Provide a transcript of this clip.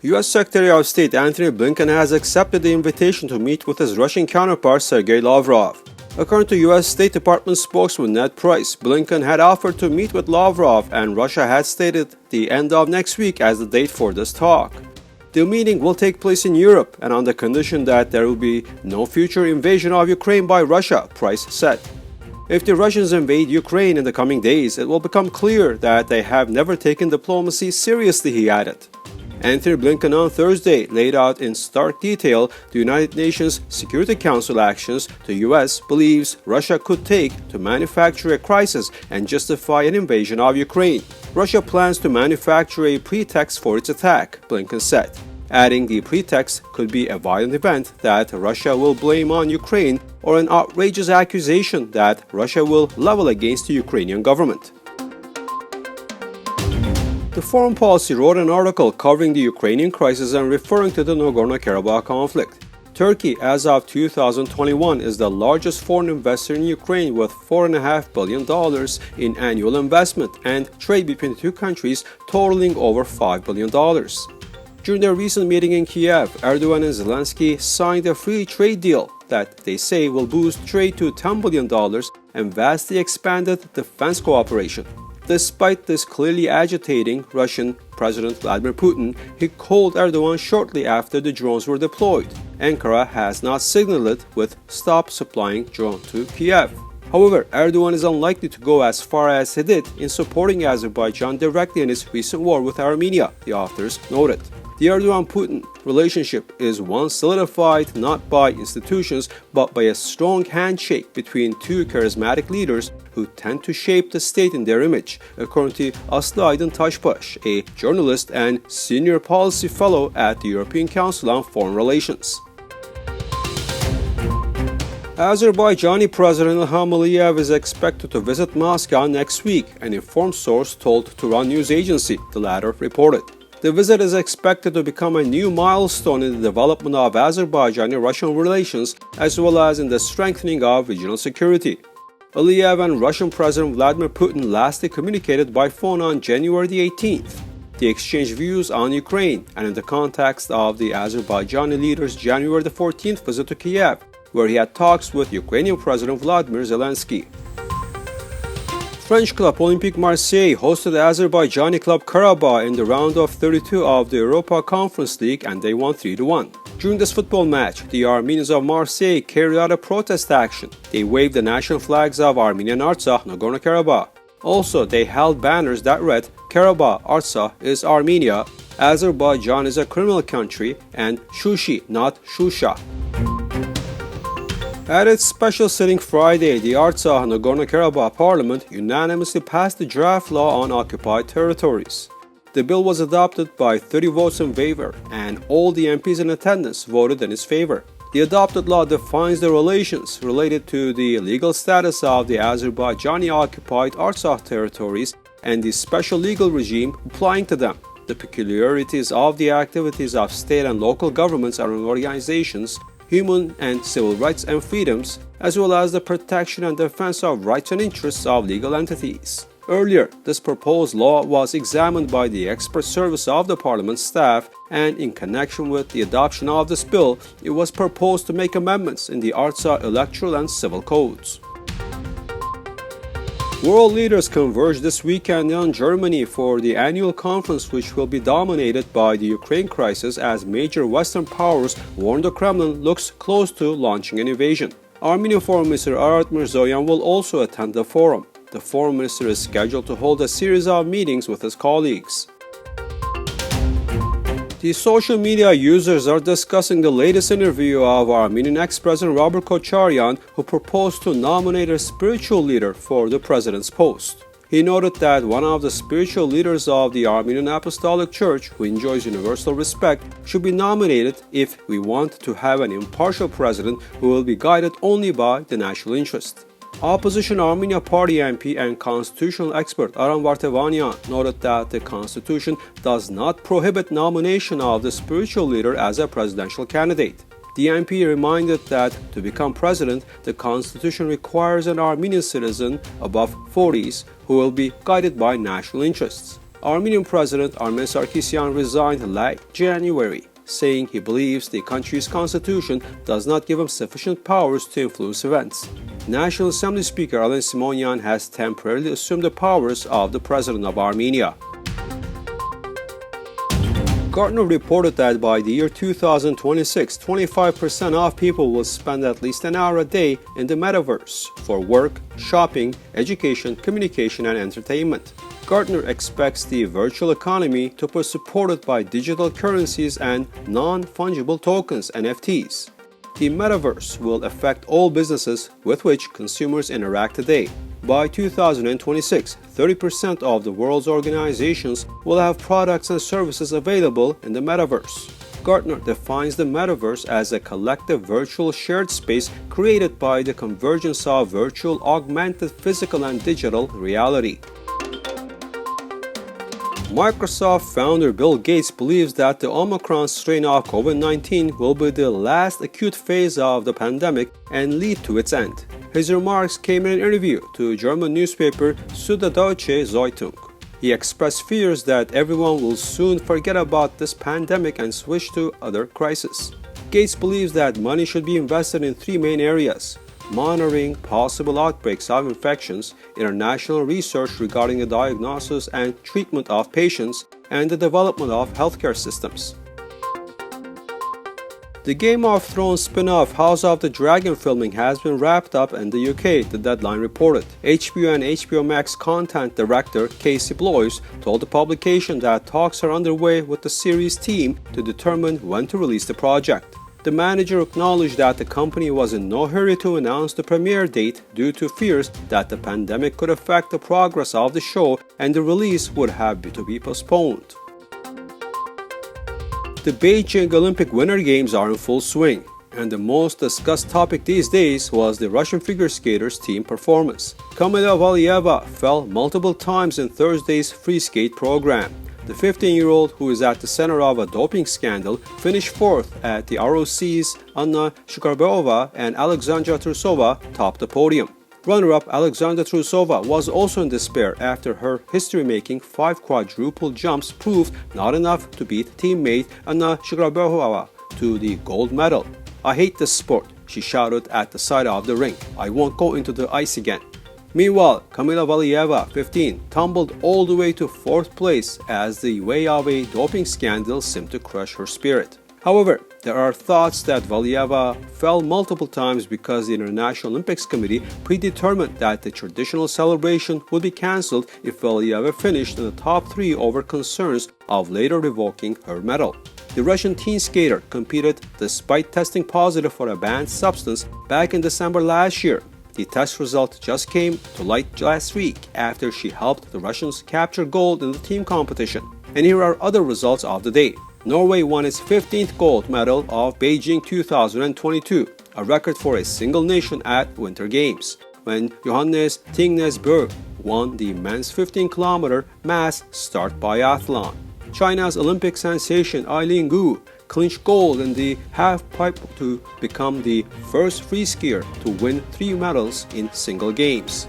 U.S. Secretary of State Antony Blinken has accepted the invitation to meet with his Russian counterpart Sergei Lavrov. According to U.S. State Department spokesman Ned Price, Blinken had offered to meet with Lavrov, and Russia had stated the end of next week as the date for this talk. The meeting will take place in Europe and on the condition that there will be no future invasion of Ukraine by Russia, Price said. If the Russians invade Ukraine in the coming days, it will become clear that they have never taken diplomacy seriously, he added. Antony Blinken on Thursday laid out in stark detail the United Nations Security Council actions the U.S. believes Russia could take to manufacture a crisis and justify an invasion of Ukraine. Russia plans to manufacture a pretext for its attack, Blinken said, adding the pretext could be a violent event that Russia will blame on Ukraine or an outrageous accusation that Russia will level against the Ukrainian government. The Foreign Policy wrote an article covering the Ukrainian crisis and referring to the Nagorno-Karabakh conflict. Turkey, as of 2021, is the largest foreign investor in Ukraine with $4.5 billion in annual investment and trade between the two countries totaling over $5 billion. During their recent meeting in Kiev, Erdogan and Zelensky signed a free trade deal that they say will boost trade to $10 billion and vastly expanded defense cooperation. Despite this clearly agitating Russian President Vladimir Putin, he called Erdogan shortly after the drones were deployed. Ankara has not signaled it with stop supplying drones to Kiev. However, Erdogan is unlikely to go as far as he did in supporting Azerbaijan directly in its recent war with Armenia, the authors noted. The Erdogan-Putin relationship is one solidified not by institutions but by a strong handshake between two charismatic leaders who tend to shape the state in their image, according to Aslı Aydın Taşbaş, a journalist and senior policy fellow at the European Council on Foreign Relations. Azerbaijani President Ilham Aliyev is expected to visit Moscow next week, an informed source told Turan news agency, the latter reported. The visit is expected to become a new milestone in the development of Azerbaijani-Russian relations as well as in the strengthening of regional security. Aliyev and Russian President Vladimir Putin lastly communicated by phone on January the 18th. They exchanged views on Ukraine and in the context of the Azerbaijani leader's January the 14th visit to Kiev, where he had talks with Ukrainian President Vladimir Zelensky. French club Olympique Marseille hosted Azerbaijani club Karabakh in the round of 32 of the Europa Conference League and they won 3-1. During this football match, the Armenians of Marseille carried out a protest action. They waved the national flags of Armenian Artsakh, Nagorno-Karabakh. Also, they held banners that read, "Karabakh, Artsakh is Armenia, Azerbaijan is a criminal country," and "Shushi, not Shusha." At its special sitting Friday, the Artsakh Nagorno-Karabakh Parliament unanimously passed the draft law on occupied territories. The bill was adopted by 30 votes in favor, and all the MPs in attendance voted in its favor. The adopted law defines the relations related to the legal status of the Azerbaijani occupied Artsakh territories and the special legal regime applying to them, the peculiarities of the activities of state and local governments and organizations, human and civil rights and freedoms, as well as the protection and defense of rights and interests of legal entities. Earlier, this proposed law was examined by the expert service of the Parliament staff, and in connection with the adoption of this bill, it was proposed to make amendments in the Artsakh electoral and civil codes. World leaders converged this weekend in Germany for the annual conference, which will be dominated by the Ukraine crisis as major Western powers warn the Kremlin looks close to launching an invasion. Armenian Foreign Minister Arat Mirzoyan will also attend the forum. The foreign minister is scheduled to hold a series of meetings with his colleagues. The social media users are discussing the latest interview of Armenian ex-president Robert KOCHARYAN, who proposed to nominate a spiritual leader for the president's post. He noted that one of the spiritual leaders of the Armenian Apostolic Church, who enjoys universal respect, should be nominated if we want to have an impartial president who will be guided only by the national interest. Opposition Armenia Party MP and constitutional expert Aram Vartevanian noted that the constitution does not prohibit nomination of the spiritual leader as a presidential candidate. The MP reminded that to become president, the constitution requires an Armenian citizen above 40s who will be guided by national interests. Armenian President Armen Sarkisyan resigned late January, saying he believes the country's constitution does not give him sufficient powers to influence events. National Assembly Speaker Alen Simonyan has temporarily assumed the powers of the President of Armenia. Gartner reported that by the year 2026, 25% of people will spend at least an hour a day in the metaverse for work, shopping, education, communication, and entertainment. Gartner expects the virtual economy to be supported by digital currencies and non-fungible tokens (NFTs). The metaverse will affect all businesses with which consumers interact today. By 2026, 30% of the world's organizations will have products and services available in the metaverse. Gartner defines the metaverse as a collective virtual shared space created by the convergence of virtual, augmented, physical, and digital reality. Microsoft founder Bill Gates believes that the Omicron strain of COVID-19 will be the last acute phase of the pandemic and lead to its end. His remarks came in an interview to German newspaper Süddeutsche Zeitung. He expressed fears that everyone will soon forget about this pandemic and switch to other crises. Gates believes that money should be invested in three main areas: monitoring possible outbreaks of infections, international research regarding the diagnosis and treatment of patients, and the development of healthcare systems. The Game of Thrones spin-off House of the Dragon filming has been wrapped up in the UK, the Deadline reported. HBO and HBO Max content director Casey Bloys told the publication that talks are underway with the series team to determine when to release the project. The manager acknowledged that the company was in no hurry to announce the premiere date due to fears that the pandemic could affect the progress of the show and the release would have to be postponed. The Beijing Olympic Winter Games are in full swing, and the most discussed topic these days was the Russian figure skaters' team performance. Kamila Valieva fell multiple times in Thursday's free skate program. The 15-year-old, who is at the center of a doping scandal, finished fourth at the ROC's Anna Shkarbova and Alexandra Trusova topped the podium. Runner-up Alexandra Trusova was also in despair after her history-making 5 quadruple jumps proved not enough to beat teammate Anna Shkarbova to the gold medal. "I hate this sport," she shouted at the side of the rink. "I won't go into the ice again." Meanwhile, Kamila Valieva, 15, tumbled all the way to 4th place as the weight of a doping scandal seemed to crush her spirit. However, there are thoughts that Valieva fell multiple times because the International Olympics Committee predetermined that the traditional celebration would be cancelled if Valieva finished in the top 3 over concerns of later revoking her medal. The Russian teen skater competed despite testing positive for a banned substance back in December last year. The test result just came to light last week after she helped the Russians capture gold in the team competition. And here are other results of the day. Norway won its 15th gold medal of Beijing 2022, a record for a single nation at Winter Games, when Johannes Tingnes Bø won the men's 15-kilometer mass start biathlon. China's Olympic sensation Eileen Gu clinched gold in the half-pipe to become the first free skier to win 3 medals in single games.